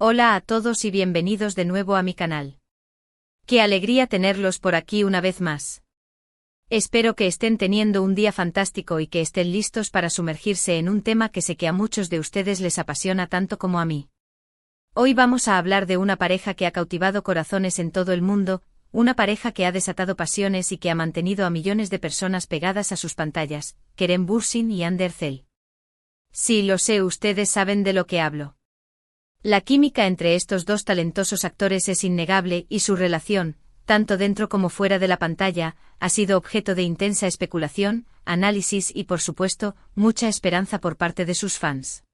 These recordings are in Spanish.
Hola a todos y bienvenidos de nuevo a mi canal. Qué alegría tenerlos por aquí una vez más. Espero que estén teniendo un día fantástico y que estén listos para sumergirse en un tema que sé que a muchos de ustedes les apasiona tanto como a mí. Hoy vamos a hablar de una pareja que ha cautivado corazones en todo el mundo, una pareja que ha desatado pasiones y que ha mantenido a millones de personas pegadas a sus pantallas, Kerem Bürsin y Hande Erçel. Sí, lo sé, ustedes saben de lo que hablo. La química entre estos dos talentosos actores es innegable y su relación, tanto dentro como fuera de la pantalla, ha sido objeto de intensa especulación, análisis y por supuesto, mucha esperanza por parte de sus fans.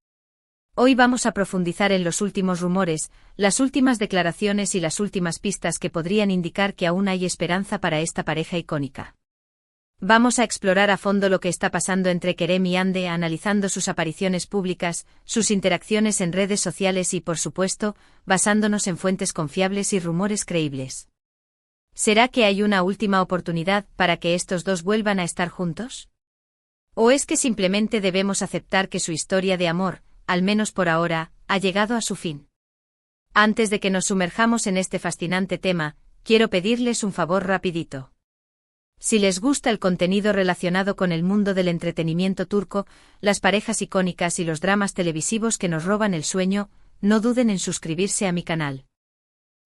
Hoy vamos a profundizar en los últimos rumores, las últimas declaraciones y las últimas pistas que podrían indicar que aún hay esperanza para esta pareja icónica. Vamos a explorar a fondo lo que está pasando entre Kerem y Hande, analizando sus apariciones públicas, sus interacciones en redes sociales y, por supuesto, basándonos en fuentes confiables y rumores creíbles. ¿Será que hay una última oportunidad para que estos dos vuelvan a estar juntos? ¿O es que simplemente debemos aceptar que su historia de amor, al menos por ahora, ha llegado a su fin? Antes de que nos sumerjamos en este fascinante tema, quiero pedirles un favor rapidito. Si les gusta el contenido relacionado con el mundo del entretenimiento turco, las parejas icónicas y los dramas televisivos que nos roban el sueño, no duden en suscribirse a mi canal.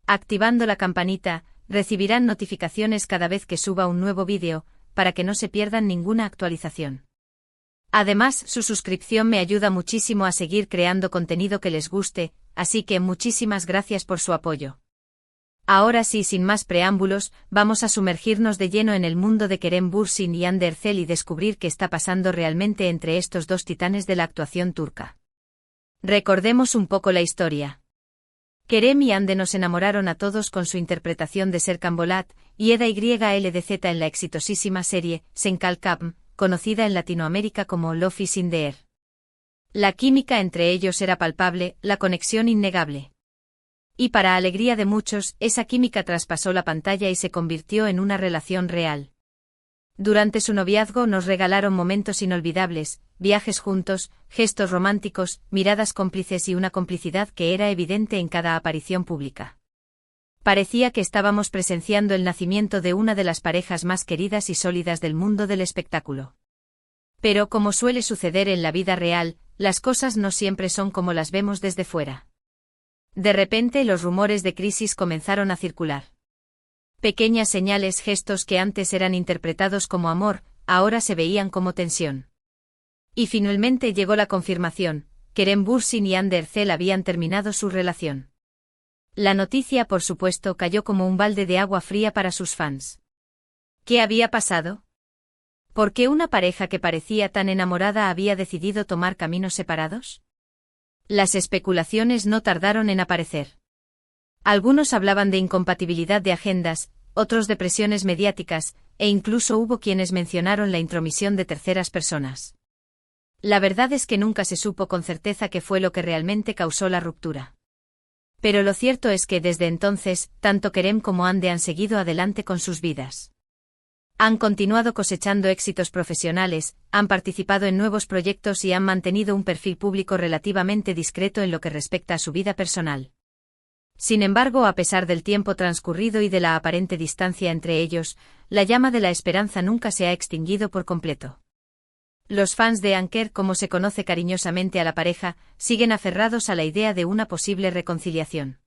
Activando la campanita, recibirán notificaciones cada vez que suba un nuevo vídeo, para que no se pierdan ninguna actualización. Además, su suscripción me ayuda muchísimo a seguir creando contenido que les guste, así que muchísimas gracias por su apoyo. Ahora sí, sin más preámbulos, vamos a sumergirnos de lleno en el mundo de Kerem Bürsin y Hande Erçel y descubrir qué está pasando realmente entre estos dos titanes de la actuación turca. Recordemos un poco la historia. Kerem y Hande nos enamoraron a todos con su interpretación de Serkan Bolat y Eda YLDZ en la exitosísima serie Sen Kalkam, conocida en Latinoamérica como Love is in the Air. La química entre ellos era palpable, la conexión innegable. Y para alegría de muchos, esa química traspasó la pantalla y se convirtió en una relación real. Durante su noviazgo nos regalaron momentos inolvidables, viajes juntos, gestos románticos, miradas cómplices y una complicidad que era evidente en cada aparición pública. Parecía que estábamos presenciando el nacimiento de una de las parejas más queridas y sólidas del mundo del espectáculo. Pero como suele suceder en la vida real, las cosas no siempre son como las vemos desde fuera. De repente los rumores de crisis comenzaron a circular. Pequeñas señales, gestos que antes eran interpretados como amor, ahora se veían como tensión. Y finalmente llegó la confirmación: Kerem Bürsin y Hande Erçel habían terminado su relación. La noticia, por supuesto, cayó como un balde de agua fría para sus fans. ¿Qué había pasado? ¿Por qué una pareja que parecía tan enamorada había decidido tomar caminos separados? Las especulaciones no tardaron en aparecer. Algunos hablaban de incompatibilidad de agendas, otros de presiones mediáticas, e incluso hubo quienes mencionaron la intromisión de terceras personas. La verdad es que nunca se supo con certeza qué fue lo que realmente causó la ruptura. Pero lo cierto es que desde entonces, tanto Kerem como Hande han seguido adelante con sus vidas. Han continuado cosechando éxitos profesionales, han participado en nuevos proyectos y han mantenido un perfil público relativamente discreto en lo que respecta a su vida personal. Sin embargo, a pesar del tiempo transcurrido y de la aparente distancia entre ellos, la llama de la esperanza nunca se ha extinguido por completo. Los fans de Anker, como se conoce cariñosamente a la pareja, siguen aferrados a la idea de una posible reconciliación.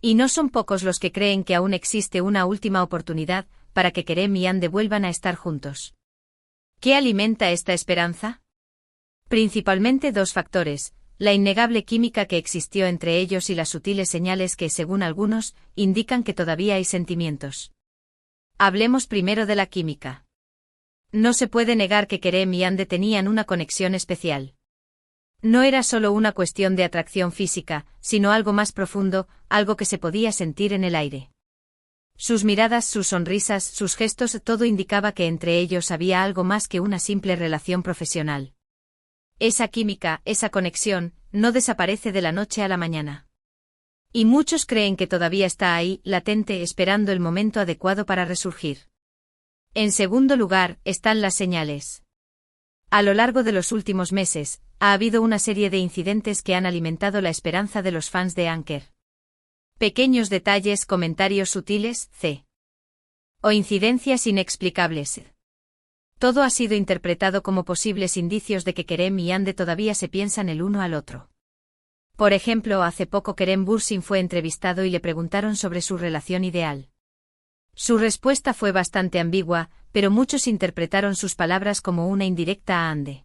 Y no son pocos los que creen que aún existe una última oportunidad para que Kerem y Hande vuelvan a estar juntos. ¿Qué alimenta esta esperanza? Principalmente dos factores: la innegable química que existió entre ellos y las sutiles señales que, según algunos, indican que todavía hay sentimientos. Hablemos primero de la química. No se puede negar que Kerem y Hande tenían una conexión especial. No era solo una cuestión de atracción física, sino algo más profundo, algo que se podía sentir en el aire. Sus miradas, sus sonrisas, sus gestos, todo indicaba que entre ellos había algo más que una simple relación profesional. Esa química, esa conexión, no desaparece de la noche a la mañana. Y muchos creen que todavía está ahí, latente, esperando el momento adecuado para resurgir. En segundo lugar, están las señales. A lo largo de los últimos meses, ha habido una serie de incidentes que han alimentado la esperanza de los fans de Anker. Pequeños detalles, comentarios sutiles, o incidencias inexplicables. Todo ha sido interpretado como posibles indicios de que Kerem y Ande todavía se piensan el uno al otro. Por ejemplo, hace poco Kerem Bürsin fue entrevistado y le preguntaron sobre su relación ideal. Su respuesta fue bastante ambigua, pero muchos interpretaron sus palabras como una indirecta a Ande.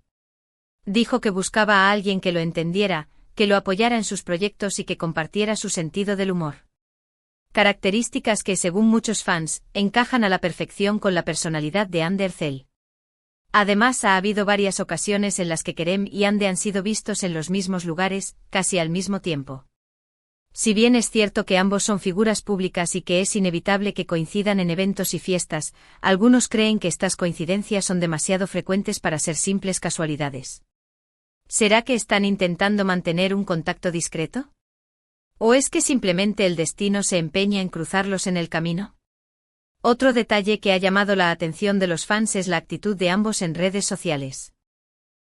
Dijo que buscaba a alguien que lo entendiera, que lo apoyara en sus proyectos y que compartiera su sentido del humor. Características que, según muchos fans, encajan a la perfección con la personalidad de Ande Erçel. Además, ha habido varias ocasiones en las que Kerem y Ande han sido vistos en los mismos lugares, casi al mismo tiempo. Si bien es cierto que ambos son figuras públicas y que es inevitable que coincidan en eventos y fiestas, algunos creen que estas coincidencias son demasiado frecuentes para ser simples casualidades. ¿Será que están intentando mantener un contacto discreto? ¿O es que simplemente el destino se empeña en cruzarlos en el camino? Otro detalle que ha llamado la atención de los fans es la actitud de ambos en redes sociales.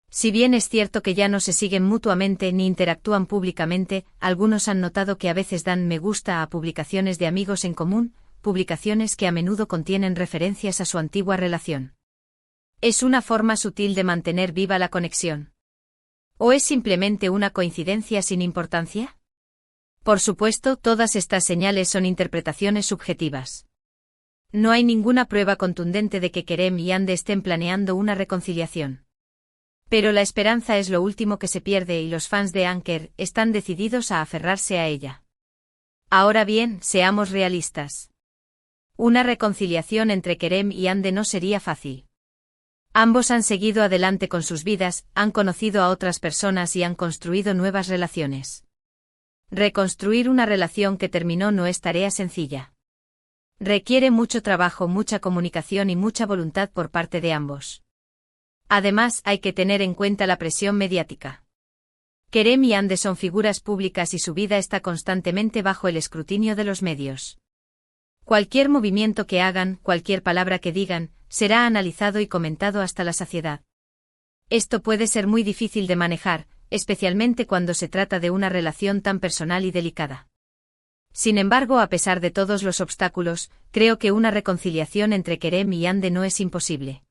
Si bien es cierto que ya no se siguen mutuamente ni interactúan públicamente, algunos han notado que a veces dan me gusta a publicaciones de amigos en común, publicaciones que a menudo contienen referencias a su antigua relación. ¿Es una forma sutil de mantener viva la conexión? ¿O es simplemente una coincidencia sin importancia? Por supuesto, todas estas señales son interpretaciones subjetivas. No hay ninguna prueba contundente de que Kerem y Ande estén planeando una reconciliación. Pero la esperanza es lo último que se pierde y los fans de Anker están decididos a aferrarse a ella. Ahora bien, seamos realistas. Una reconciliación entre Kerem y Ande no sería fácil. Ambos han seguido adelante con sus vidas, han conocido a otras personas y han construido nuevas relaciones. Reconstruir una relación que terminó no es tarea sencilla. Requiere mucho trabajo, mucha comunicación y mucha voluntad por parte de ambos. Además, hay que tener en cuenta la presión mediática. Kerem y Ande son figuras públicas y su vida está constantemente bajo el escrutinio de los medios. Cualquier movimiento que hagan, cualquier palabra que digan, será analizado y comentado hasta la saciedad. Esto puede ser muy difícil de manejar, especialmente cuando se trata de una relación tan personal y delicada. Sin embargo, a pesar de todos los obstáculos, creo que una reconciliación entre Kerem y Ande no es imposible.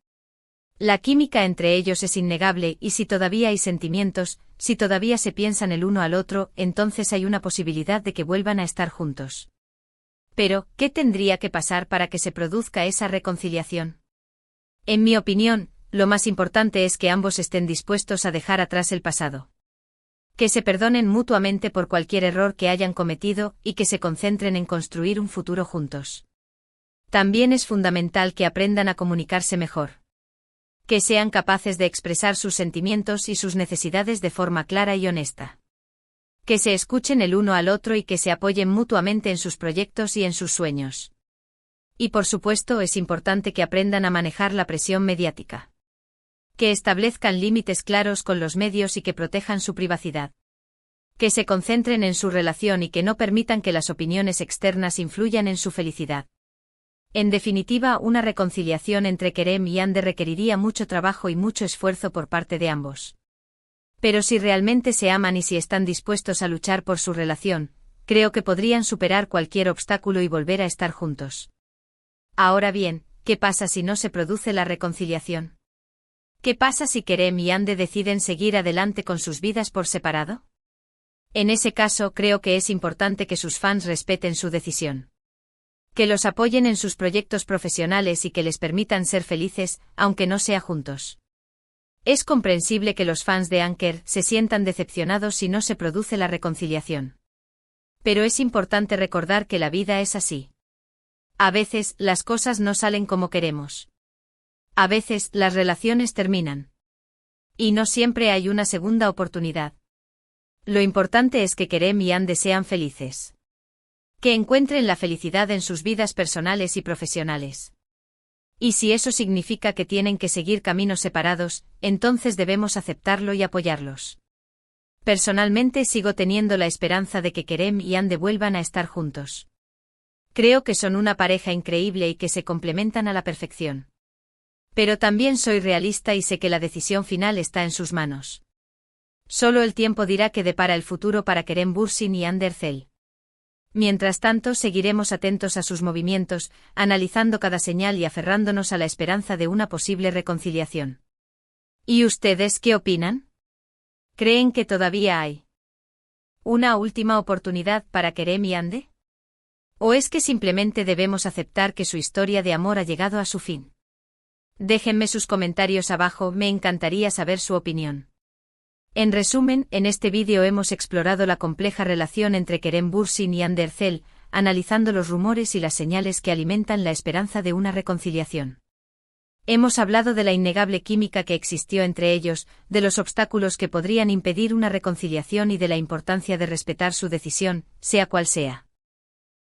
La química entre ellos es innegable y si todavía hay sentimientos, si todavía se piensan el uno al otro, entonces hay una posibilidad de que vuelvan a estar juntos. Pero, ¿qué tendría que pasar para que se produzca esa reconciliación? En mi opinión, lo más importante es que ambos estén dispuestos a dejar atrás el pasado. Que se perdonen mutuamente por cualquier error que hayan cometido y que se concentren en construir un futuro juntos. También es fundamental que aprendan a comunicarse mejor. Que sean capaces de expresar sus sentimientos y sus necesidades de forma clara y honesta. Que se escuchen el uno al otro y que se apoyen mutuamente en sus proyectos y en sus sueños. Y por supuesto es importante que aprendan a manejar la presión mediática. Que establezcan límites claros con los medios y que protejan su privacidad. Que se concentren en su relación y que no permitan que las opiniones externas influyan en su felicidad. En definitiva, una reconciliación entre Kerem y Ande requeriría mucho trabajo y mucho esfuerzo por parte de ambos. Pero si realmente se aman y si están dispuestos a luchar por su relación, creo que podrían superar cualquier obstáculo y volver a estar juntos. Ahora bien, ¿qué pasa si no se produce la reconciliación? ¿Qué pasa si Kerem y Ande deciden seguir adelante con sus vidas por separado? En ese caso, creo que es importante que sus fans respeten su decisión. Que los apoyen en sus proyectos profesionales y que les permitan ser felices, aunque no sea juntos. Es comprensible que los fans de Anker se sientan decepcionados si no se produce la reconciliación. Pero es importante recordar que la vida es así. A veces, las cosas no salen como queremos. A veces, las relaciones terminan. Y no siempre hay una segunda oportunidad. Lo importante es que Kerem y Ande sean felices. Que encuentren la felicidad en sus vidas personales y profesionales. Y si eso significa que tienen que seguir caminos separados, entonces debemos aceptarlo y apoyarlos. Personalmente sigo teniendo la esperanza de que Kerem y Ande vuelvan a estar juntos. Creo que son una pareja increíble y que se complementan a la perfección. Pero también soy realista y sé que la decisión final está en sus manos. Solo el tiempo dirá qué depara el futuro para Kerem Bürsin y Hande Erçel. Mientras tanto, seguiremos atentos a sus movimientos, analizando cada señal y aferrándonos a la esperanza de una posible reconciliación. ¿Y ustedes qué opinan? ¿Creen que todavía hay una última oportunidad para Kerem y Hande? ¿O es que simplemente debemos aceptar que su historia de amor ha llegado a su fin? Déjenme sus comentarios abajo, me encantaría saber su opinión. En resumen, en este vídeo hemos explorado la compleja relación entre Kerem Bürsin y Hande Erçel, analizando los rumores y las señales que alimentan la esperanza de una reconciliación. Hemos hablado de la innegable química que existió entre ellos, de los obstáculos que podrían impedir una reconciliación y de la importancia de respetar su decisión, sea cual sea.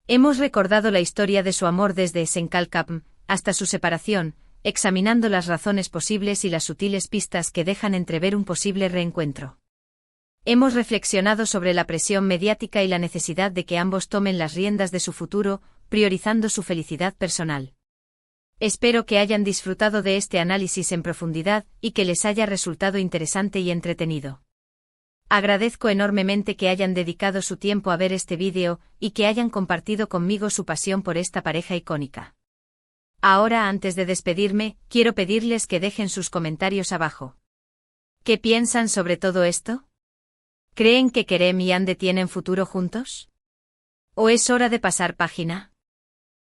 Hemos recordado la historia de su amor desde Senkalkapm hasta su separación, examinando las razones posibles y las sutiles pistas que dejan entrever un posible reencuentro. Hemos reflexionado sobre la presión mediática y la necesidad de que ambos tomen las riendas de su futuro, priorizando su felicidad personal. Espero que hayan disfrutado de este análisis en profundidad y que les haya resultado interesante y entretenido. Agradezco enormemente que hayan dedicado su tiempo a ver este vídeo y que hayan compartido conmigo su pasión por esta pareja icónica. Ahora, antes de despedirme, quiero pedirles que dejen sus comentarios abajo. ¿Qué piensan sobre todo esto? ¿Creen que Kerem y Hande tienen futuro juntos? ¿O es hora de pasar página?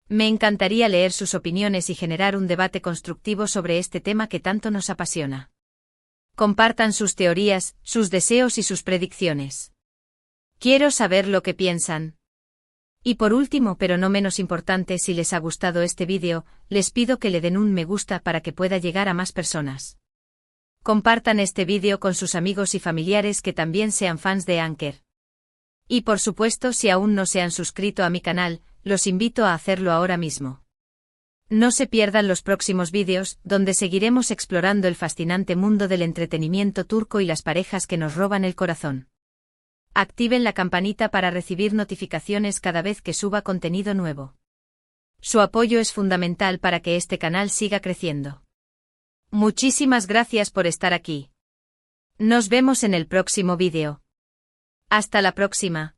Me encantaría leer sus opiniones y generar un debate constructivo sobre este tema que tanto nos apasiona. Compartan sus teorías, sus deseos y sus predicciones. Quiero saber lo que piensan. Y por último, pero no menos importante, si les ha gustado este vídeo, les pido que le den un me gusta para que pueda llegar a más personas. Compartan este vídeo con sus amigos y familiares que también sean fans de Anker. Y por supuesto, si aún no se han suscrito a mi canal, los invito a hacerlo ahora mismo. No se pierdan los próximos vídeos, donde seguiremos explorando el fascinante mundo del entretenimiento turco y las parejas que nos roban el corazón. Activen la campanita para recibir notificaciones cada vez que suba contenido nuevo. Su apoyo es fundamental para que este canal siga creciendo. Muchísimas gracias por estar aquí. Nos vemos en el próximo vídeo. Hasta la próxima.